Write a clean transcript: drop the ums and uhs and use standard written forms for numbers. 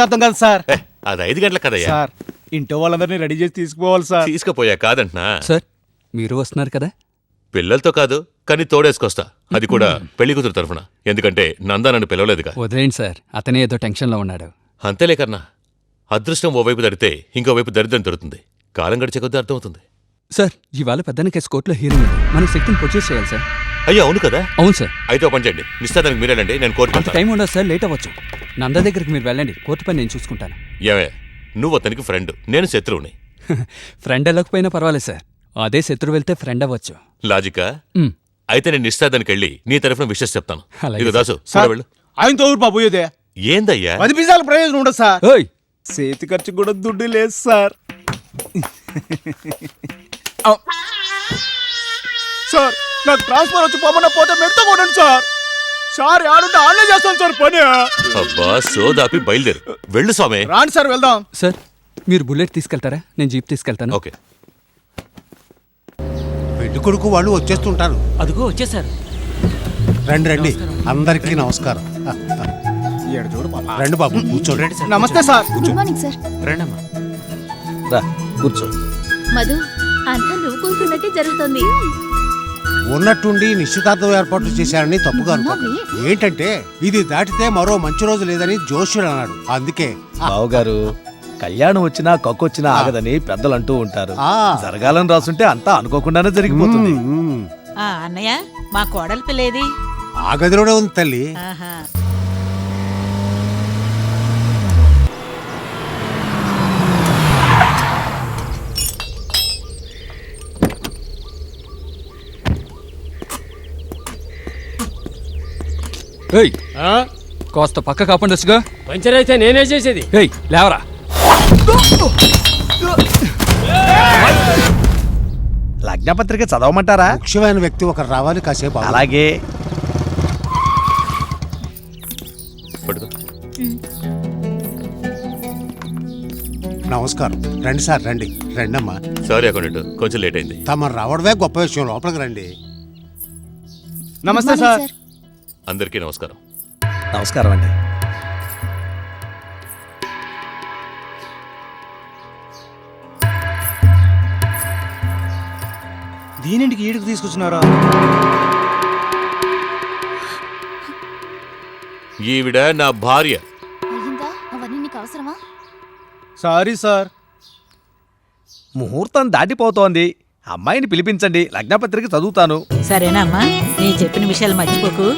అర్థం కాదు సార్. అది 5 గంటలకు కదయ్యా. సార్ ఇంట్లో వాళ్ళందరినీ రెడీ చేసి తీసుకుపోవాలి సార్. తీసుకుపోయా కాదంటున్నా. సార్ మీరు వస్తున్నారు కదా? పిల్లలతో కాదు కానీ తోడేసుకొస్తా, అది కూడా పెళ్లి కూతురు తరఫున. ఎందుకంటే నందా నన్ను పిలవలేదుగా. వదిలేండి సార్, అతనే ఏదో టెన్షన్లో ఉన్నాడు. అంతేలే కన్నా, అదృష్టం ఓవైపు దడితే ఇంకోవైపు దరిద్రం దొరుకుతుంది. కాలం గడిచే కొద్దీ అర్థమవుతుంది. సార్ ఇవాళ పెద్దన్న కేసు కోర్టులో హీరింగ్ ఉంది, మన శక్తిని ప్రొడ్యూస్ చేయాలి సార్. అయ్యా అవును కదా. అవును సార్. అయితే ఓ పని చేయండి, నిస్తాదానికి మీరేళ్ళండి, నేను కోర్టుకు అంత టైం ఉండదు సార్, లేట్ అవ్వచ్చు. నందా దగ్గరికి మీరు వెళ్ళండి, కోర్టు పని నేను చూసుకుంటాను. ఏమే, నువ్వు అతనికి ఫ్రెండ్, నేను శత్రువుని. ఫ్రెండ్ వెళ్ళకపోయినా పర్వాలేదు సార్, అదే శత్రువు వెళ్తే ఫ్రెండ్ అవ్వచ్చు. లాజికా? అయితే నేను నిస్తాదానికి వెళ్ళి నీ తరఫున విషయం చెప్తాను. అలాగే ఇక దాసు సార్ వెళ్ళు. ఆయనతో ఊరు బాబు ఇదే ఏందయ్యా 10 పైసల ప్రయోజనం ఉండదు సార్. ఓయ్ చేతి ఖర్చు కూడా దుడ్డు లేదు సార్. సార్ నాకు ట్రాన్స్ఫర్ వచ్చి పోమన్నా పోతే మెడతా కొనండి సార్. సార్ ఆడుంటే ఆన్లైన్ చేస్తాను సార్ పని. అబ్బా సోదాపి బయలుదేరు, వెళ్ళు స్వామి. రాండి సార్ వెళ్దాం. సార్ మీరు బుల్లెట్ తీసుకెళ్తారా? నేను జీప్ తీసుకెళ్తాను. ఓకే. పెళ్లి కొడుకు వాళ్ళు వచ్చేస్తుంటారు. అదిగో వచ్చేసారు. రండి రండి, అందరికీ నమస్కారం. ఈడ చూడు బాబా. రండి బాబు కూర్చోండి. నమస్తే సార్. Good morning sir. రండమ్మా. రా కూర్చో. మధు అంతా నువ్వు కూర్చున్నట్టే జరుగుతుంది. ఉన్నట్టుండి నిశ్చితార్థం ఏర్పాట్లు చేశారని తప్పుగా అనుకోండి. ఏంటంటే ఇది దాటితే మరో మంచి రోజు లేదని జోష్యుడు అన్నాడు. అందుకే బావగారు, కళ్యాణం వచ్చినా కక్కొచ్చినా ఆగదని పెద్దలు అంటూ ఉంటారు. ఆ. జరగాలని రాసుంటే అంతా అనుకోకుండానే జరిగిపోతుంది. అన్నయ్య, మా కోడలి పిల్లేది? ఆ గదిలోనే ఉంది తల్లి. ఆహా. ఏయ్ కాస్త పక్క కాపండిగా. పంచర్ అయితే నేనే చేసేది. ఏయ్ లేవరా. లగ్నపత్రిక చదవమంటారా? ముఖ్యమైన వ్యక్తి ఒకరు రావాలి, కాసేపు ఆగు. అలాగే. పట్టుకో. నమస్కారం. రండి సార్, రండి రండి అమ్మా. సారీ అకౌంటెంట్, కొంచెం లేట్ అయింది. తమ రావడమే గొప్ప విషయం. లోపలికి రండి. నమస్తే సార్. అందరికీ నమస్కారం. నమస్కారం అండి. దీనింటికి ఈడికి తీసుకొచ్చినారా? ఈవిడ నా భార్య. అయ్యిందా? అవన్నీ నీకు అవసరమా? Sorry sir. ముహూర్తం దాటిపోతోంది, అమ్మాయిని పిలిపించండి, లగ్నపత్రిక చదువుతాను. సరేనమ్మా, నీ చెప్పిన విషయాలు మర్చిపోకు.